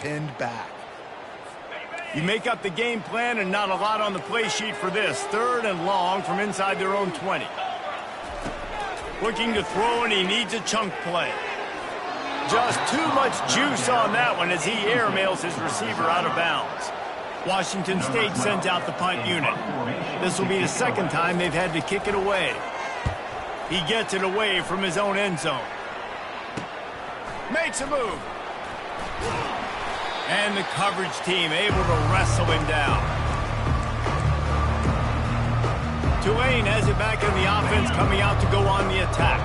pinned back. You make up the game plan and not a lot on the play sheet for this. 3rd and long from inside their own 20. Looking to throw, and he needs a chunk play. Just too much juice on that one as he airmails his receiver out of bounds. Washington State sends out the punt unit. This will be the 2nd time they've had to kick it away. He gets it away from his own end zone. Makes a move. And the coverage team able to wrestle him down. Tulane has it back in the offense, coming out to go on the attack.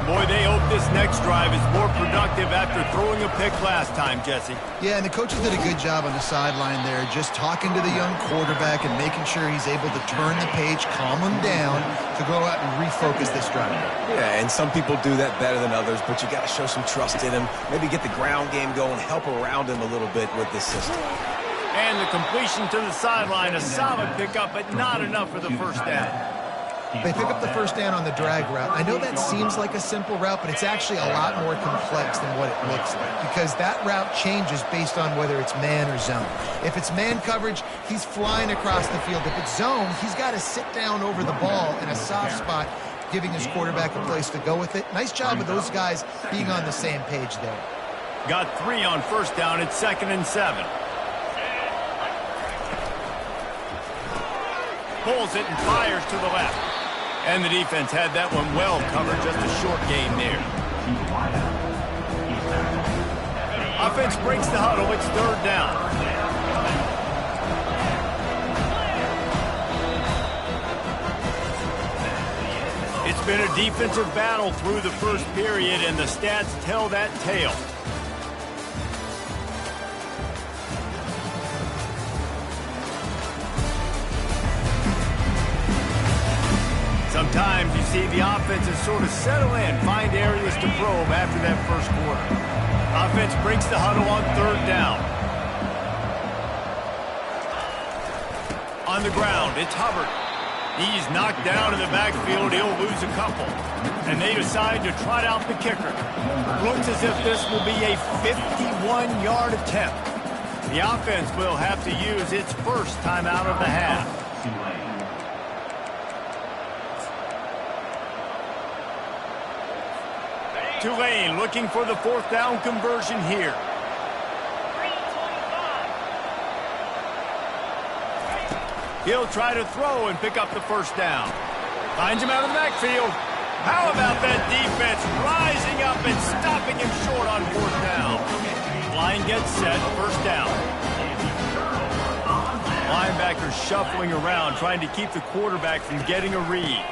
Boy, they hope this next drive is more productive after throwing a pick last time, Jesse. Yeah, and the coaches did a good job on the sideline there, just talking to the young quarterback and making sure he's able to turn the page, calm him down, to go out and refocus this drive. Yeah, and some people do that better than others, but you got to show some trust in him, maybe get the ground game going, help around him a little bit with this system. And the completion to the sideline, a solid pickup, but not enough for the first down. They pick up the first down on the drag route. I know that seems like a simple route, but it's actually a lot more complex than what it looks like, because that route changes based on whether it's man or zone. If it's man coverage, he's flying across the field. If it's zone, he's got to sit down over the ball in a soft spot, giving his quarterback a place to go with it. Nice job of those guys being on the same page there. Got 3 on first down. It's 2nd and 7. Pulls it and fires to the left. And the defense had that one well covered, just a short gain there. Offense breaks the huddle, it's 3rd down. It's been a defensive battle through the first period, and the stats tell that tale. Sometimes you see the offenses sort of settle in, find areas to probe after that first quarter. Offense breaks the huddle on 3rd down. On the ground, it's Hubbard. He's knocked down in the backfield. He'll lose a couple. And they decide to trot out the kicker. Looks as if this will be a 51-yard attempt. The offense will have to use its first timeout of the half. Tulane looking for the 4th down conversion here. He'll try to throw and pick up the first down. Finds him out of the backfield. How about that defense rising up and stopping him short on 4th down? Line gets set, first down. Linebackers shuffling around, trying to keep the quarterback from getting a read.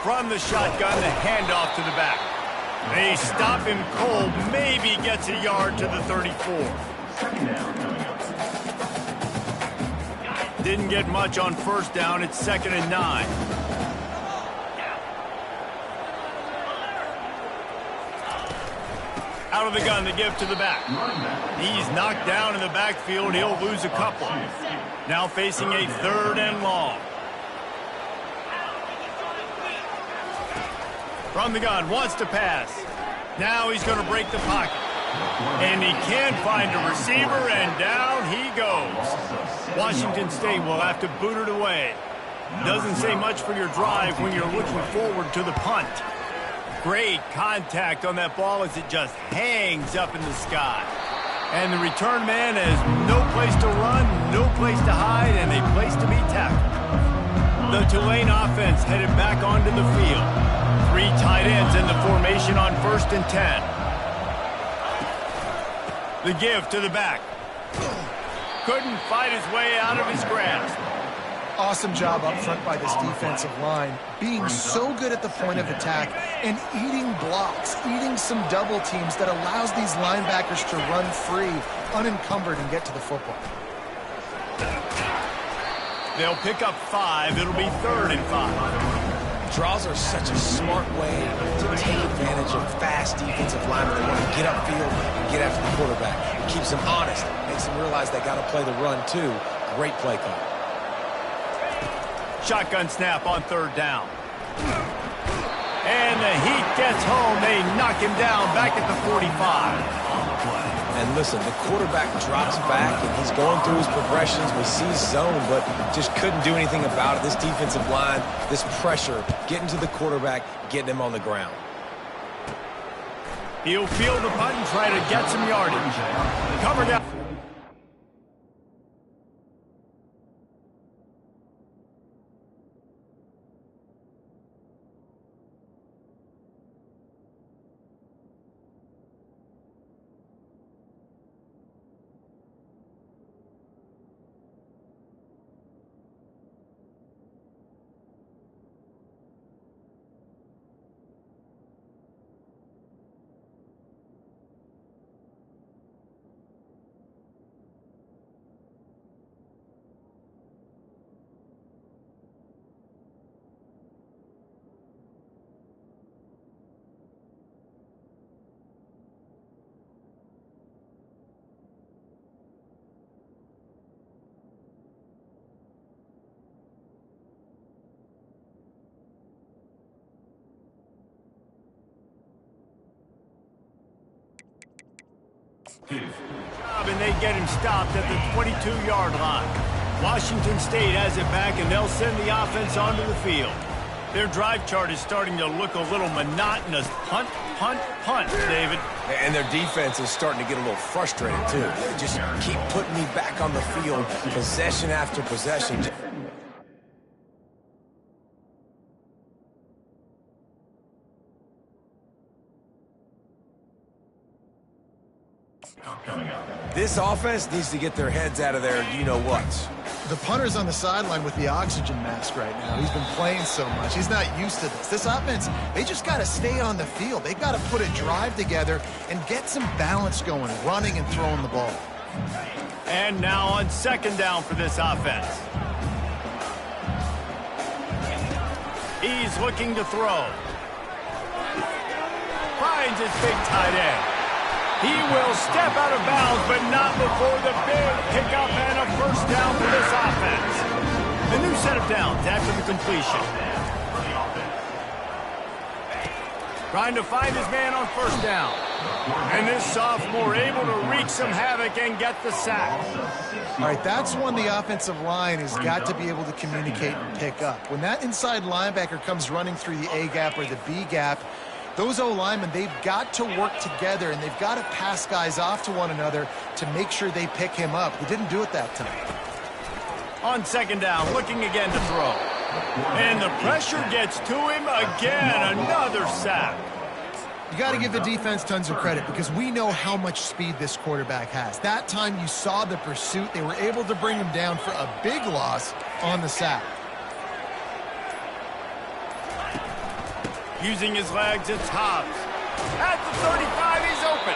From the shotgun, the handoff to the back. They stop him cold, maybe gets a yard to the 34. Didn't get much on first down, it's 2nd and 9. Out of the gun, the give to the back. He's knocked down in the backfield, he'll lose a couple. Now facing a 3rd and long. From the gun, wants to pass. Now he's going to break the pocket. And he can find a receiver, and down he goes. Washington State will have to boot it away. Doesn't say much for your drive when you're looking forward to the punt. Great contact on that ball as it just hangs up in the sky. And the return man has no place to run, no place to hide, and a place to be tackled. The Tulane offense headed back onto the field. 3 tight ends in the formation on 1st and 10. The give to the back. Couldn't fight his way out of his grasp. Awesome job up front by this defensive line, being so good at the point of attack and eating blocks, eating some double teams that allows these linebackers to run free, unencumbered, and get to the football. They'll pick up 5. It'll be 3rd and 5. Draws are such a smart way to take advantage of fast defensive linemen that want to get upfield and get after the quarterback. It keeps them honest, makes them realize they got to play the run too. Great play call. Shotgun snap on 3rd down. And the heat gets home. They knock him down back at the 45. And listen, the quarterback drops back, and he's going through his progressions. We see zone, but just couldn't do anything about it. This defensive line, this pressure, getting to the quarterback, getting him on the ground. He'll field the punt and try to get some yardage. Cover down. And they get him stopped at the 22-yard line. Washington State has it back, and they'll send the offense onto the field. Their drive chart is starting to look a little monotonous. Punt, punt, punt, David. And their defense is starting to get a little frustrated, too. They just keep putting me back on the field, possession after possession. This offense needs to get their heads out of there, you-know-what. The punter's on the sideline with the oxygen mask right now. He's been playing so much. He's not used to this. This offense, they just got to stay on the field. They got to put a drive together and get some balance going, running and throwing the ball. And now on second down for this offense. He's looking to throw. Finds his big tight end. He will step out of bounds, but not before the big pickup and a first down for this offense. A new set of downs after the completion. Trying to find his man on first down. And this sophomore able to wreak some havoc and get the sack. All right, that's when the offensive line has got to be able to communicate and pick up. When that inside linebacker comes running through the A gap or the B gap, those O-linemen, they've got to work together, and they've got to pass guys off to one another to make sure they pick him up. They didn't do it that time. On second down, looking again to throw. And the pressure gets to him again. Another sack. You got to give the defense tons of credit because we know how much speed this quarterback has. That time you saw the pursuit. They were able to bring him down for a big loss on the sack. Using his legs, it's Hobbs. At the 35, he's open.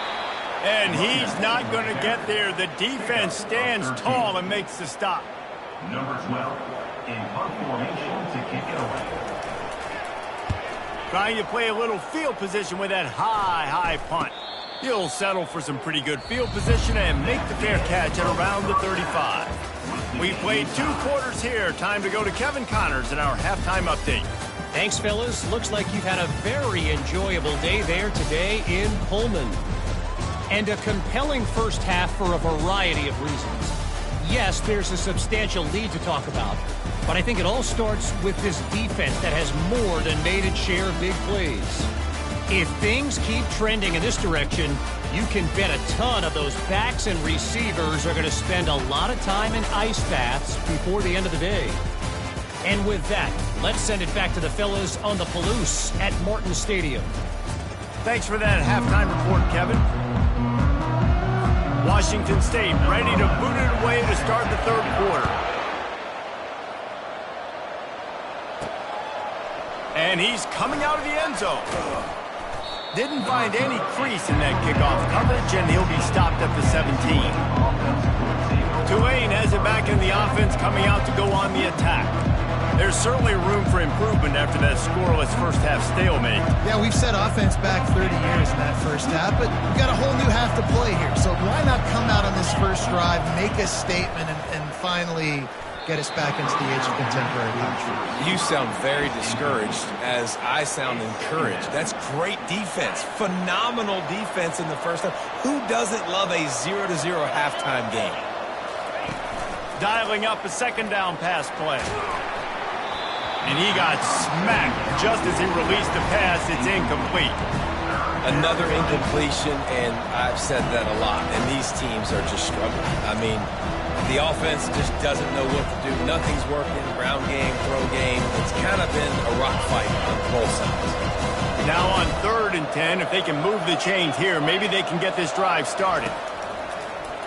And he's not going to get there. The defense stands tall and makes the stop. Number 12, in punt formation to kick it away. Trying to play a little field position with that high punt. He'll settle for some pretty good field position and make the fair catch at around the 35. We played 2 quarters here. Time to go to Kevin Connors in our halftime update. Thanks, fellas. Looks like you've had a very enjoyable day there today in Pullman. And a compelling first half for a variety of reasons. Yes, there's a substantial lead to talk about, but I think it all starts with this defense that has more than made its share of big plays. If things keep trending in this direction, you can bet a ton of those backs and receivers are going to spend a lot of time in ice baths before the end of the day. And with that, let's send it back to the fellas on the Palouse at Morton Stadium. Thanks for that halftime report, Kevin. Washington State ready to boot it away to start the third quarter. And he's coming out of the end zone. Didn't find any crease in that kickoff coverage, and he'll be stopped at the 17. Tulane has it back in the offense, coming out to go on the attack. There's certainly room for improvement after that scoreless first half stalemate. Yeah, we've set offense back 30 years in that first half, but we've got a whole new half to play here. So why not come out on this first drive, make a statement, and finally get us back into the age of contemporary country. You sound very discouraged as I sound encouraged. That's great defense. Phenomenal defense in the first half. Who doesn't love a 0-0 halftime game? Dialing up a second down pass play. And he got smacked just as he released the pass. It's incomplete. Another incompletion, and I've said that a lot, and these teams are just struggling. I mean, the offense just doesn't know what to do. Nothing's working. Ground game, throw game. It's kind of been a rock fight on both sides. Now on 3rd and 10, if they can move the chains here, maybe they can get this drive started.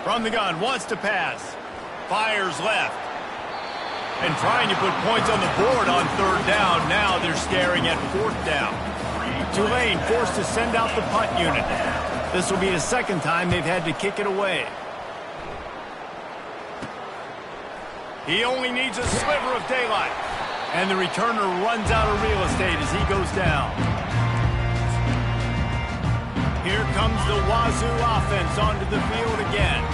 From the gun, wants to pass. Fires left. And trying to put points on the board on 3rd down. Now they're staring at 4th down. Tulane forced to send out the punt unit. This will be the second time they've had to kick it away. He only needs a sliver of daylight. And the returner runs out of real estate as he goes down. Here comes the Wazoo offense onto the field again.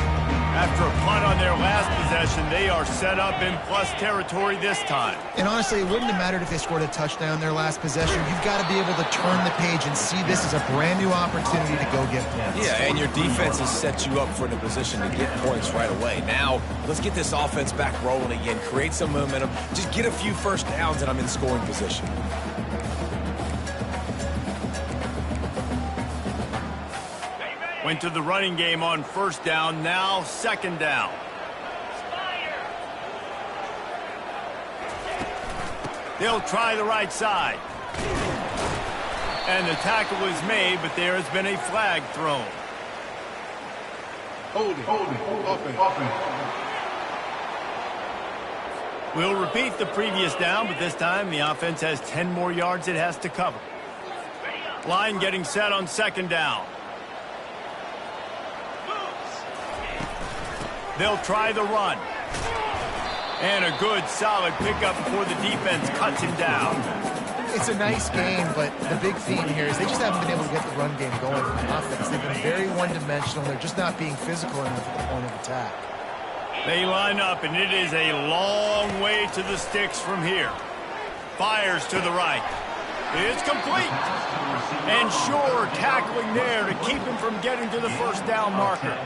After a punt on their last possession, they are set up in plus territory this time. And honestly, it wouldn't have mattered if they scored a touchdown their last possession. You've got to be able to turn the page and see this as a brand new opportunity to go get points. Yeah, and your defense has set you up for the position to get points right away. Now, let's get this offense back rolling again, create some momentum, just get a few first downs, and I'm in scoring position. Went to the running game on 1st down, now 2nd down. They'll try the right side. And the tackle is made, but there has been a flag thrown. Holding. We'll repeat the previous down, but this time the offense has 10 more yards it has to cover. Line getting set on 2nd down. They'll try the run. And a good, solid pickup before the defense cuts him down. It's a nice game, but the big theme here is they just haven't been able to get the run game going in the offense. They've been very one-dimensional. They're just not being physical enough at the point of attack. They line up, and it is a long way to the sticks from here. Fires to the right. It's complete. And sure, tackling there to keep him from getting to the 1st down marker.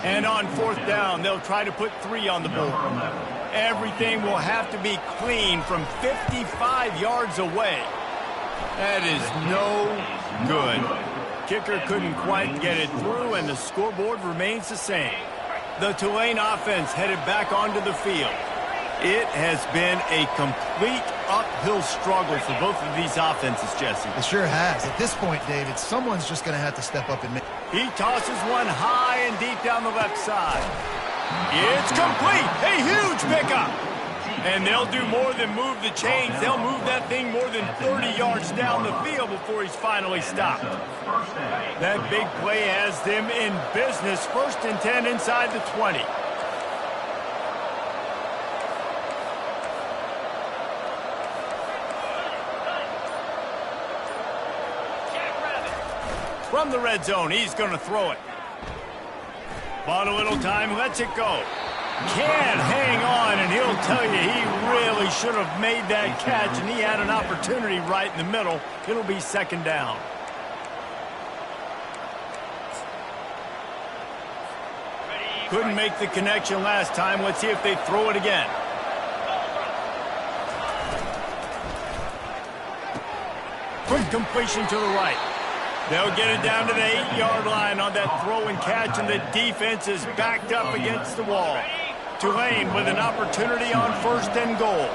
And on 4th down, they'll try to put 3 on the board. Everything will have to be clean from 55 yards away. That is no good. Kicker couldn't quite get it through, and the scoreboard remains the same. The Tulane offense headed back onto the field. It has been a complete uphill struggle for both of these offenses, Jesse. It sure has. At this point, David, someone's just going to have to step up and make. He tosses one high and deep down the left side. It's complete. A huge pickup. And they'll do more than move the chains. They'll move that thing more than 30 yards down the field before he's finally stopped. That big play has them in business. 1st and 10 inside the 20. From the red zone, he's going to throw it. Bought a little time, lets it go. Can't hang on, and he'll tell you he really should have made that catch, and he had an opportunity right in the middle. It'll be 2nd down. Couldn't make the connection last time. Let's see if they throw it again. Quick completion to the right. They'll get it down to the 8-yard line on that throw and catch, and the defense is backed up against the wall. Tulane with an opportunity on 1st and goal.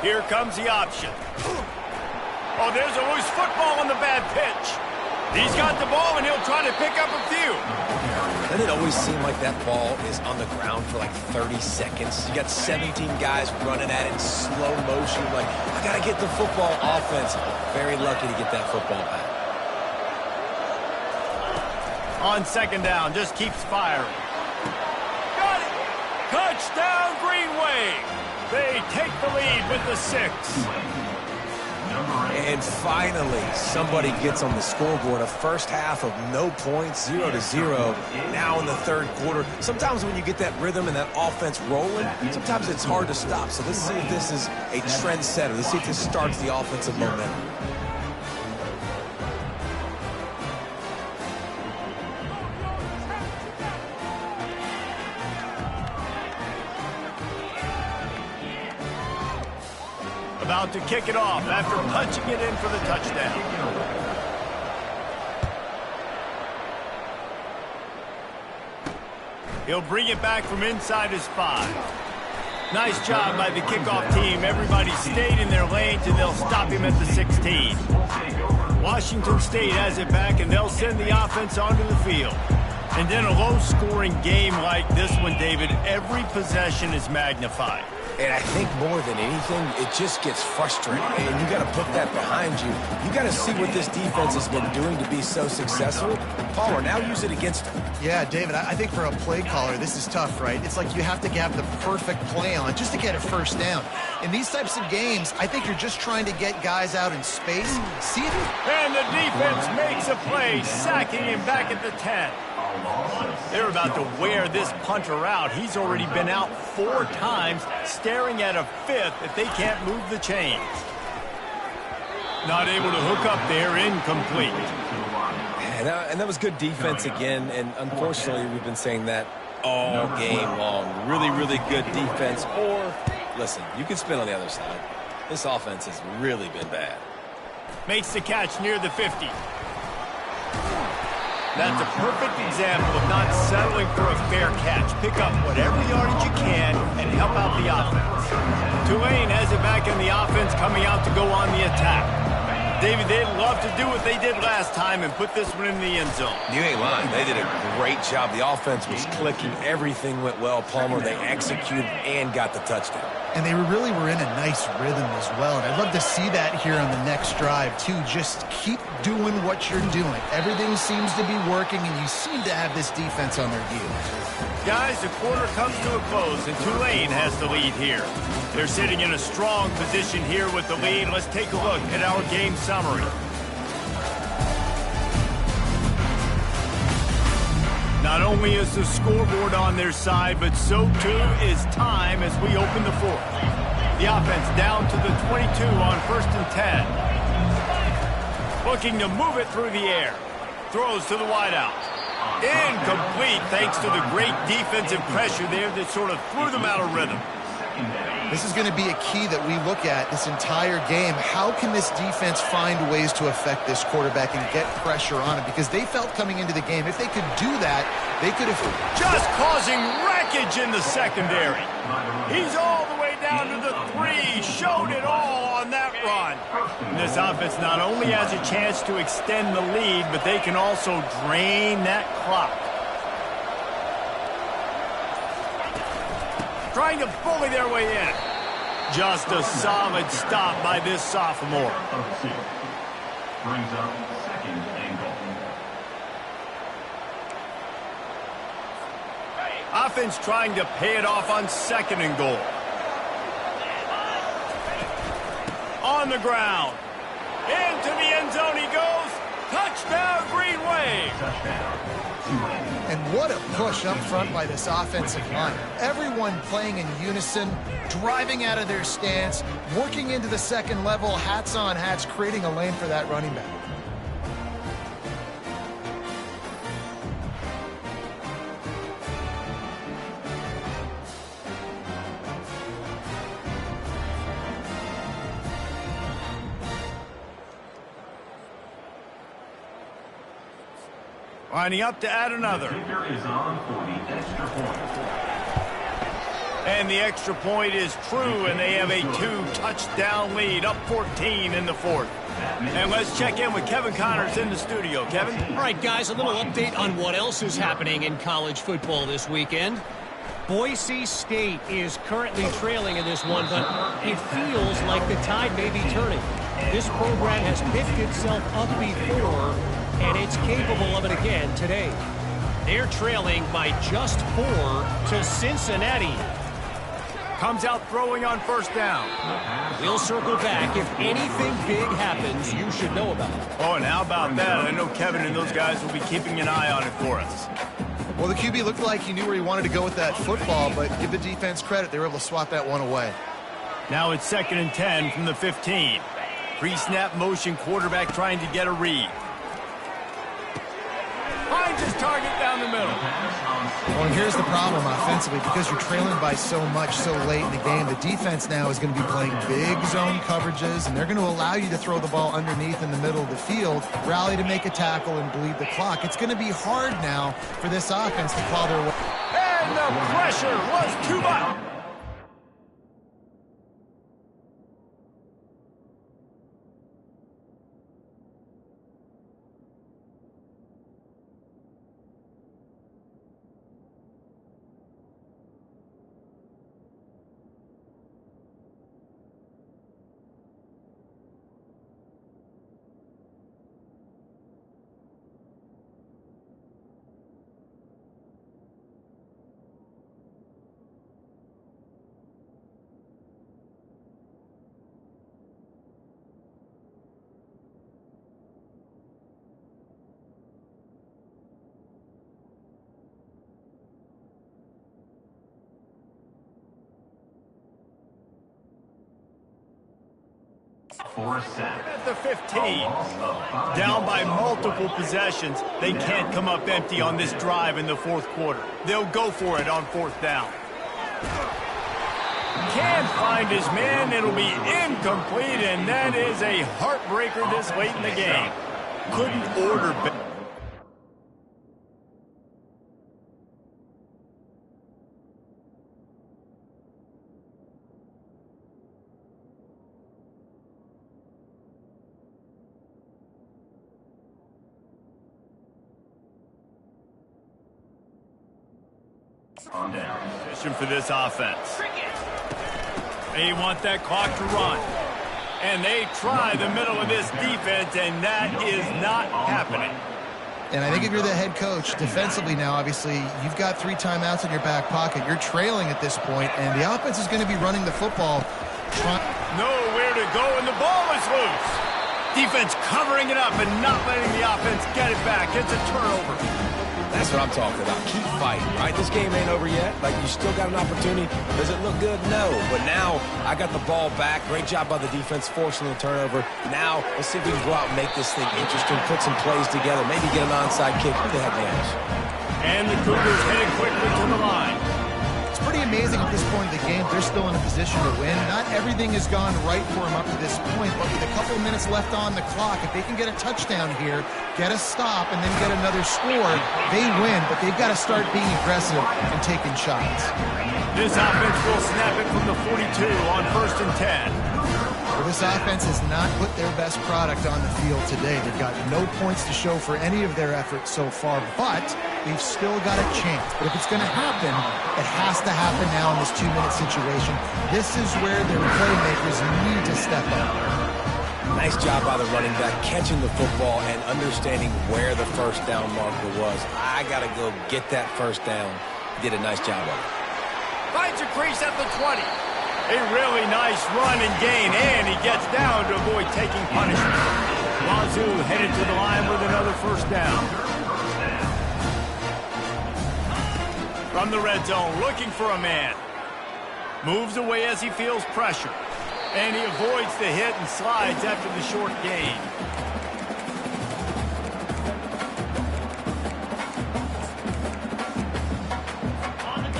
Here comes the option. Oh, there's a loose football on the bad pitch. He's got the ball, and he'll try to pick up a few. Doesn't it always seem like that ball is on the ground for like 30 seconds? You got 17 guys running at it in slow motion. Like, I got to get the football. Offense, very lucky to get that football back. On 2nd down, just keeps firing. Got it! Touchdown, Green Wave! They take the lead with the 6. And finally, somebody gets on the scoreboard. A first half of no points, 0-0. Now in the third quarter, sometimes when you get that rhythm and that offense rolling, sometimes it's hard to stop. So let's see if this is a trend setter. Let's see if this starts the offensive momentum. About to kick it off after punching it in for the touchdown. He'll bring it back from inside his 5. Nice job by the kickoff team. Everybody stayed in their lanes, and they'll stop him at the 16. Washington State has it back, and they'll send the offense onto the field. And in a low-scoring game like this one, David, every possession is magnified. And I think more than anything, it just gets frustrating. And you got to put that behind you. You got to see what this defense has been doing to be so successful. Palmer, now use it against them. Yeah, David, I think for a play caller, this is tough, right? It's like you have to have the perfect play on just to get a first down. In these types of games, I think you're just trying to get guys out in space. See it? And the defense makes a play, sacking him back at the 10. They're about to wear this punter out. He's already been out 4 times, staring at a 5th if they can't move the chains. Not able to hook up there, incomplete. And that was good defense again, and unfortunately we've been saying that all game long. Really, really good defense. Or, listen, you can spin on the other side. This offense has really been bad. Makes the catch near the 50. That's a perfect example of not settling for a fair catch. Pick up whatever yardage you can and help out the offense. Tulane has it back in the offense, coming out to go on the attack. David, they'd love to do what they did last time and put this one in the end zone. You ain't lying. They did a great job. The offense was clicking. Everything went well. Palmer, they executed and got the touchdown. And they really were in a nice rhythm as well. And I'd love to see that here on the next drive, too. Just keep doing what you're doing. Everything seems to be working, and you seem to have this defense on their heels. Guys, the quarter comes to a close, and Tulane has the lead here. They're sitting in a strong position here with the lead. Let's take a look at our game summary. Not only is the scoreboard on their side, but so too is time as we open the 4th. The offense down to the 22 on 1st and 10. Looking to move it through the air. Throws to the wideout. Incomplete thanks to the great defensive pressure there that sort of threw them out of rhythm. This is going to be a key that we look at this entire game. How can this defense find ways to affect this quarterback and get pressure on him? Because they felt coming into the game, if they could do that, they could have... Just causing wreckage in the secondary. He's all the way down to the 3. Showed it all on that run. And this offense not only has a chance to extend the lead, but they can also drain that clock. Trying to bully their way in. Just a solid stop by this sophomore. Brings up 2nd and goal. Offense trying to pay it off on 2nd and goal. On the ground. Into the end zone he goes. Touchdown, Green Wave. Touchdown. Tulane. And what a push up front by this offensive line. Everyone playing in unison, driving out of their stance, working into the 2nd level, hats on hats, creating a lane for that running back. Lining up to add another. Kicker is on for the extra point. And the extra point is true, and they have a 2-touchdown lead, up 14 in the 4th. And let's check in with Kevin Connors in the studio. Kevin? All right, guys, a little update on what else is happening in college football this weekend. Boise State is currently trailing in this one, but it feels like the tide may be turning. This program has picked itself up before, and it's capable of it again today. They're trailing by just 4 to Cincinnati. Comes out throwing on first down. We'll circle back. If anything big happens, you should know about it. Oh, and how about that? I know Kevin and those guys will be keeping an eye on it for us. Well, the QB looked like he knew where he wanted to go with that football, but give the defense credit. They were able to swat that one away. Now it's 2nd and 10 from the 15. Pre-snap motion, quarterback trying to get a read. Finds his target down the middle. Well, and here's the problem offensively. Because you're trailing by so much so late in the game, the defense now is going to be playing big zone coverages, and they're going to allow you to throw the ball underneath in the middle of the field, rally to make a tackle, and bleed the clock. It's going to be hard now for this offense to claw their way. And the pressure was too much. At the 15, down by multiple possessions, they can't come up empty on this drive in the 4th quarter. They'll go for it on 4th down. Can't find his man. It'll be incomplete, and that is a heartbreaker this late in the game. Couldn't order better. On down. Position for this offense. They want that clock to run. And they try the middle of this defense, and that is not happening. And I think if you're the head coach, defensively now, obviously, you've got 3 timeouts in your back pocket. You're trailing at this point, and the offense is going to be running the football. Nowhere to go, and the ball is loose. Defense covering it up and not letting the offense get it back. It's a turnover. That's what I'm talking about. Keep fighting, right? This game ain't over yet. Like, you still got an opportunity. Does it look good? No. But now I got the ball back. Great job by the defense forcing the turnover. Now let's see if we can go out and make this thing interesting, put some plays together, maybe get an onside kick. Who the heck knows? And the Cougars heading quickly to the line. It's pretty amazing at this point of the game. They're still in a position to win. Not everything has gone right for them up to this point, but with a couple of minutes left on the clock, if they can get a touchdown here, get a stop, and then get another score, they win, but they've got to start being aggressive and taking shots. This offense will snap it from the 42 on 1st and 10. Well, this offense has not put their best product on the field today. They've got no points to show for any of their efforts so far, but they've still got a chance. But if it's going to happen, it has to happen now in this 2-minute situation. This is where their playmakers need to step up. Nice job by the running back, catching the football and understanding where the first down marker was. I got to go get that first down. Did a nice job of it. Finds a crease at the 20. A really nice run and gain, and he gets down to avoid taking punishment. Wazoo headed to the line with another first down. From the red zone, looking for a man. Moves away as he feels pressure. And he avoids the hit and slides after the short gain.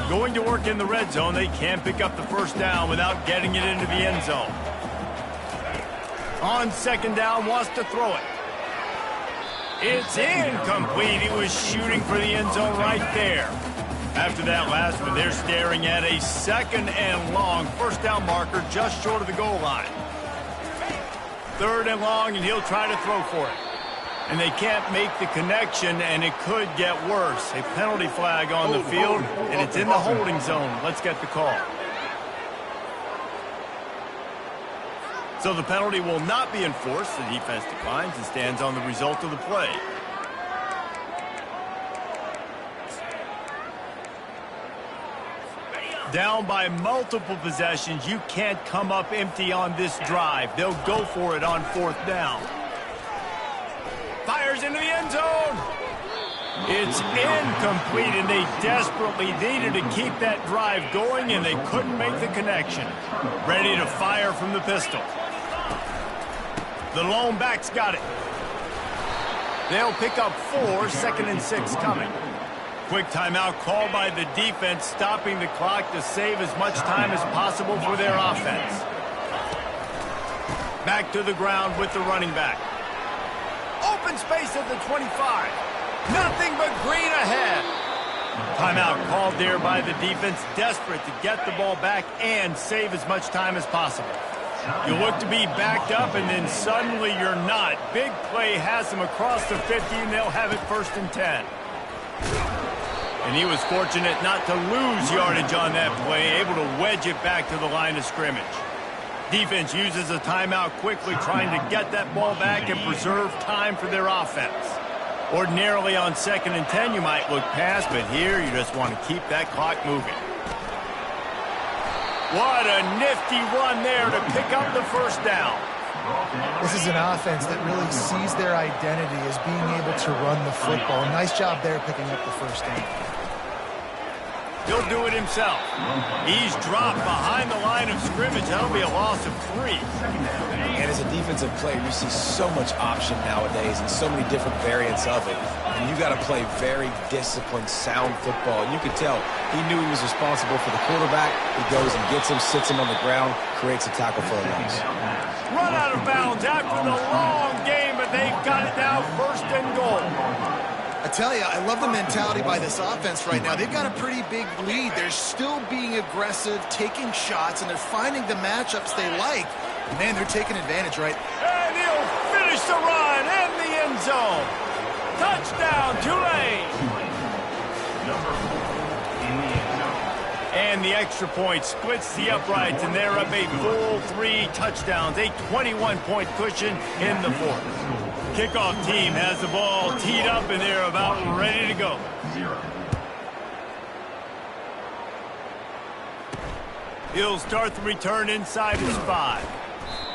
Going to work in the red zone, they can't pick up the first down without getting it into the end zone. On 2nd down, wants to throw it. It's incomplete. He was shooting for the end zone right there. After that last one, they're staring at a 2nd and long first down marker just short of the goal line. 3rd and long, and he'll try to throw for it. And they can't make the connection, and it could get worse. A penalty flag on the field, and it's in the holding zone. Let's get the call. So the penalty will not be enforced. The defense declines and stands on the result of the play. Down by multiple possessions, you can't come up empty on this drive. They'll go for it on 4th down. Fires into the end zone. It's incomplete, and they desperately needed to keep that drive going, and they couldn't make the connection. Ready to fire from the pistol. The lone back's got it. They'll pick up 4, 2nd and 6 coming. Quick timeout called by the defense, stopping the clock to save as much time as possible for their offense. Back to the ground with the running back. Open space at the 25. Nothing but green ahead. Timeout called there by the defense, desperate to get the ball back and save as much time as possible. You look to be backed up, and then suddenly you're not. Big play has them across the 50, and they'll have it 1st and 10. And he was fortunate not to lose yardage on that play, able to wedge it back to the line of scrimmage. Defense uses a timeout quickly, trying to get that ball back and preserve time for their offense. Ordinarily on 2nd and 10, you might look past, but here you just want to keep that clock moving. What a nifty run there to pick up the 1st down. This is an offense that really sees their identity as being able to run the football. Nice job there picking up the 1st down. He'll do it himself. He's dropped behind the line of scrimmage. That'll be a loss of 3. And as a defensive player, you see so much option nowadays and so many different variants of it. And you got to play very disciplined, sound football. And you could tell he knew he was responsible for the quarterback. He goes and gets him, sits him on the ground, creates a tackle for a loss. Run out of bounds after the long game, but they've got it now 1st and goal. I tell you, I love the mentality by this offense right now. They've got a pretty big lead. They're still being aggressive, taking shots, and they're finding the matchups they like. Man, they're taking advantage, right? And he'll finish the run in the end zone. Touchdown, Tulane. And the extra point splits the uprights, and they're up a full 3 touchdowns, a 21-point cushion in the 4th. Kickoff team has the ball teed up, and they're about ready to go. He'll start the return inside his 5.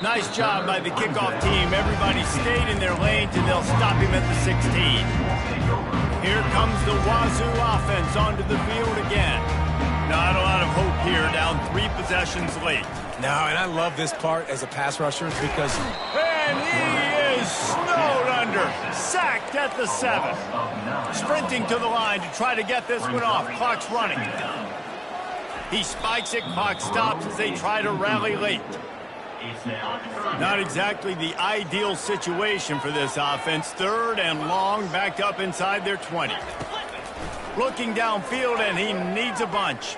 Nice job by the kickoff team. Everybody stayed in their lanes, and they'll stop him at the 16. Here comes the Wazoo offense onto the field again. Not a lot of hope here, down 3 possessions late. No, and I love this part as a pass rusher because... And he is snowed under, sacked at the 7. Sprinting to the line to try to get this one off. Clock's running. He spikes it, clock stops as they try to rally late. Not exactly the ideal situation for this offense. 3rd and long, backed up inside their 20. Looking downfield, and he needs a bunch.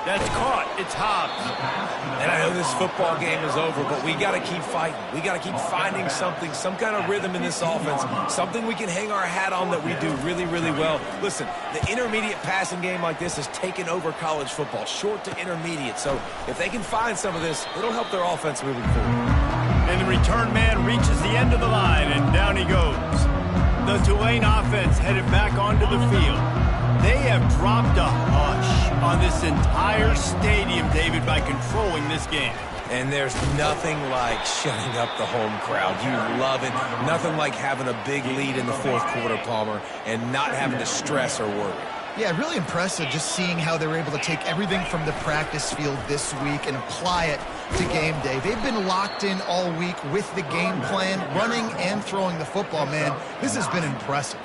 That's caught. It's Hobbs. And I know this football game is over, but we got to keep fighting. We got to keep finding something, some kind of rhythm in this offense, something we can hang our hat on that we do really, really well. Listen, the intermediate passing game like this has taken over college football, short to intermediate. So if they can find some of this, it'll help their offense moving forward. And the return man reaches the end of the line, and down he goes. The Tulane offense headed back onto the field. They have dropped a hush on this entire stadium, David, by controlling this game. And there's nothing like shutting up the home crowd. You love it. Nothing like having a big lead in the 4th quarter, Palmer, and not having to stress or worry. Yeah, really impressive just seeing how they were able to take everything from the practice field this week and apply it to game day. They've been locked in all week with the game plan, running and throwing the football, man. This has been impressive.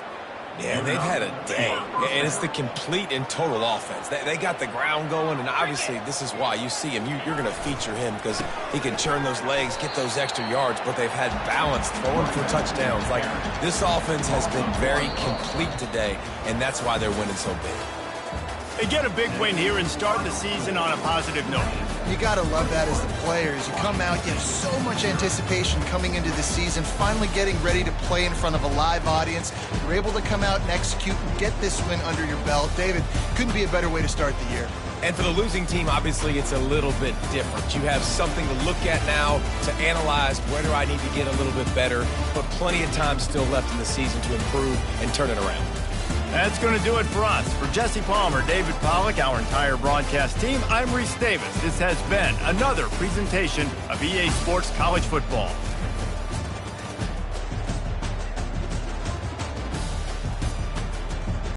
Yeah, they've had a day, and it's the complete and total offense. They got the ground going, and obviously this is why you see him. You're going to feature him because he can churn those legs, get those extra yards, but they've had balance, throwing for touchdowns. Like, this offense has been very complete today, and that's why they're winning so big. They get a big win here and start the season on a positive note. You got to love that as the players. You come out, you have so much anticipation coming into the season, finally getting ready to play in front of a live audience. You're able to come out and execute and get this win under your belt. David, couldn't be a better way to start the year. And for the losing team, obviously, it's a little bit different. You have something to look at now, to analyze where do I need to get a little bit better, but plenty of time still left in the season to improve and turn it around. That's going to do it for us. For Jesse Palmer, David Pollack, our entire broadcast team, I'm Reese Davis. This has been another presentation of EA Sports College Football.